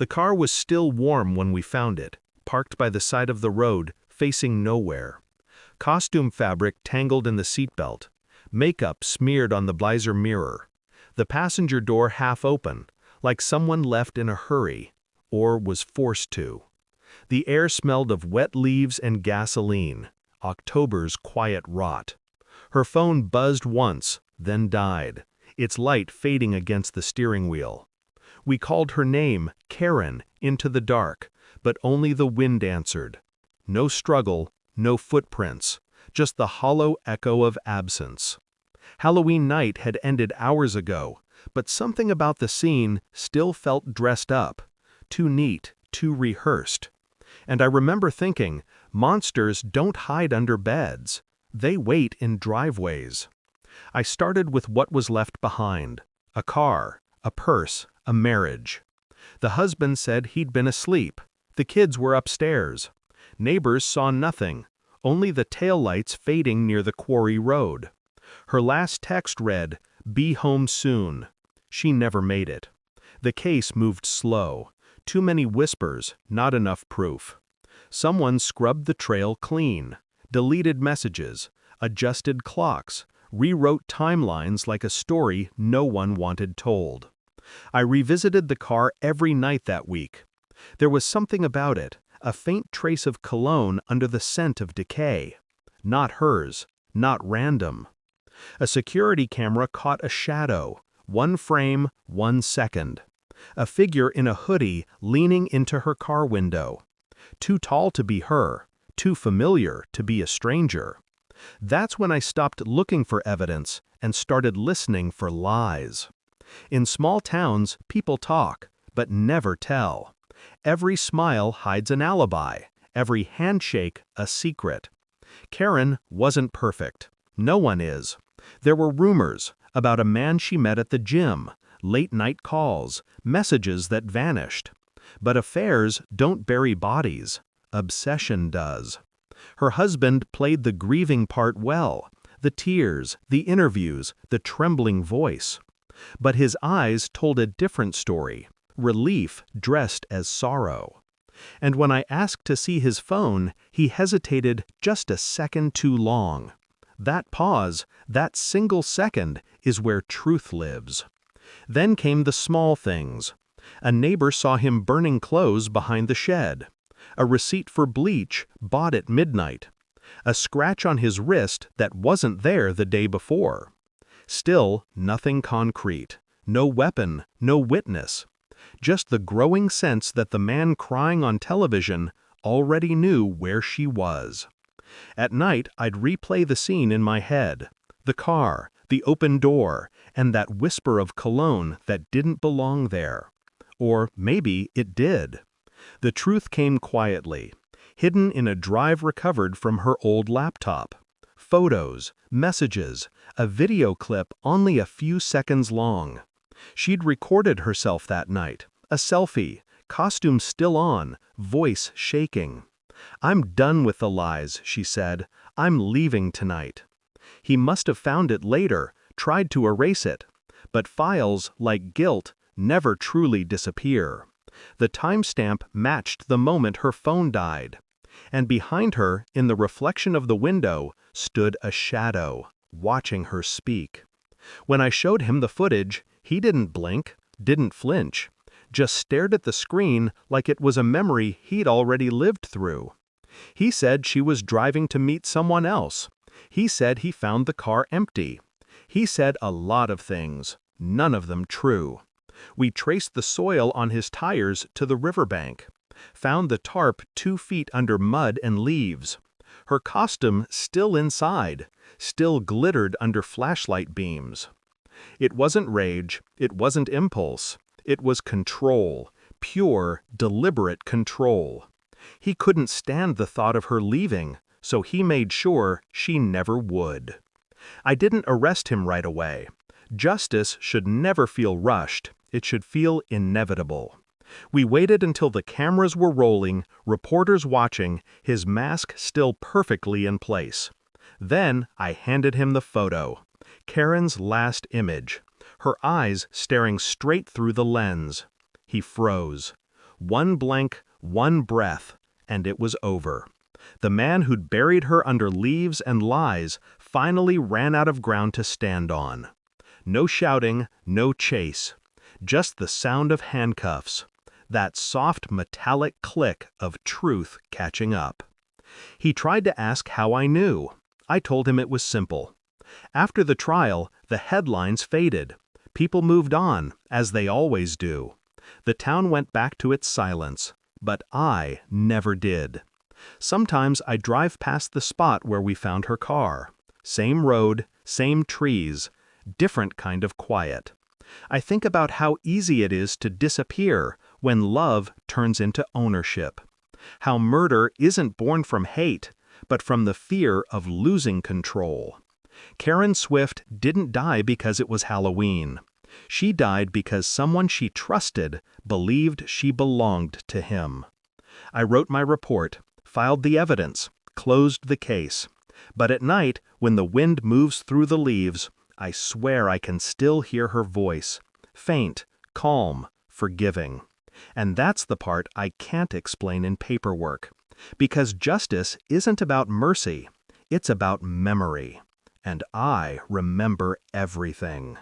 The car was still warm when we found it, parked by the side of the road, facing nowhere. Costume fabric tangled in the seatbelt. Makeup smeared on the blizer mirror. The passenger door half open, like someone left in a hurry, or was forced to. The air smelled of wet leaves and gasoline, October's quiet rot. Her phone buzzed once, then died, its light fading against the steering wheel. We called her name, Karen, into the dark, but only the wind answered. No struggle, no footprints, just the hollow echo of absence. Halloween night had ended hours ago, but something about the scene still felt dressed up, too neat, too rehearsed. And I remember thinking, monsters don't hide under beds. They wait in driveways. I started with what was left behind: a car, a purse, a marriage. The husband said he'd been asleep. The kids were upstairs. Neighbors saw nothing, only the taillights fading near the quarry road. Her last text read, "Be home soon." She never made it. The case moved slow. Too many whispers, not enough proof. Someone scrubbed the trail clean, deleted messages, adjusted clocks, rewrote timelines like a story no one wanted told. I revisited the car every night that week. There was something about it, a faint trace of cologne under the scent of decay. Not hers, not random. A security camera caught a shadow, one frame, 1 second. A figure in a hoodie leaning into her car window. Too tall to be her, too familiar to be a stranger. That's when I stopped looking for evidence and started listening for lies. In small towns, people talk, but never tell. Every smile hides an alibi, every handshake a secret. Karen wasn't perfect. No one is. There were rumors about a man she met at the gym, late-night calls, messages that vanished. But affairs don't bury bodies. Obsession does. Her husband played the grieving part well, the tears, the interviews, the trembling voice. But his eyes told a different story, relief dressed as sorrow. And when I asked to see his phone, he hesitated just a second too long. That pause, that single second, is where truth lives. Then came the small things. A neighbor saw him burning clothes behind the shed. A receipt for bleach bought at midnight. A scratch on his wrist that wasn't there the day before. Still, nothing concrete. No weapon, no witness. Just the growing sense that the man crying on television already knew where she was. At night, I'd replay the scene in my head. The car, the open door, and that whisper of cologne that didn't belong there. Or maybe it did. The truth came quietly, hidden in a drive recovered from her old laptop. Photos, messages, a video clip only a few seconds long. She'd recorded herself that night, a selfie, costume still on, voice shaking. "I'm done with the lies," she said. "I'm leaving tonight." He must have found it later, tried to erase it. But files, like guilt, never truly disappear. The timestamp matched the moment her phone died. And behind her, in the reflection of the window, stood a shadow, watching her speak. When I showed him the footage, he didn't blink, didn't flinch, just stared at the screen like it was a memory he'd already lived through. He said she was driving to meet someone else. He said he found the car empty. He said a lot of things, none of them true. We traced the soil on his tires to the riverbank. Found the tarp 2 feet under mud and leaves. Her costume still inside, still glittered under flashlight beams. It wasn't rage, it wasn't impulse. It was control, pure, deliberate control. He couldn't stand the thought of her leaving, so he made sure she never would. I didn't arrest him right away. Justice should never feel rushed, it should feel inevitable. We waited until the cameras were rolling, reporters watching, his mask still perfectly in place. Then I handed him the photo. Karen's last image. Her eyes staring straight through the lens. He froze. One blank, one breath, and it was over. The man who'd buried her under leaves and lies finally ran out of ground to stand on. No shouting, no chase. Just the sound of handcuffs. That soft metallic click of truth catching up. He tried to ask how I knew. I told him it was simple. After the trial, the headlines faded. People moved on, as they always do. The town went back to its silence, but I never did. Sometimes I drive past the spot where we found her car. Same road, same trees, different kind of quiet. I think about how easy it is to disappear when love turns into ownership. How murder isn't born from hate, but from the fear of losing control. Karen Swift didn't die because it was Halloween. She died because someone she trusted believed she belonged to him. I wrote my report, filed the evidence, closed the case. But at night, when the wind moves through the leaves, I swear I can still hear her voice. Faint, calm, forgiving. And that's the part I can't explain in paperwork. Because justice isn't about mercy, it's about memory. And I remember everything.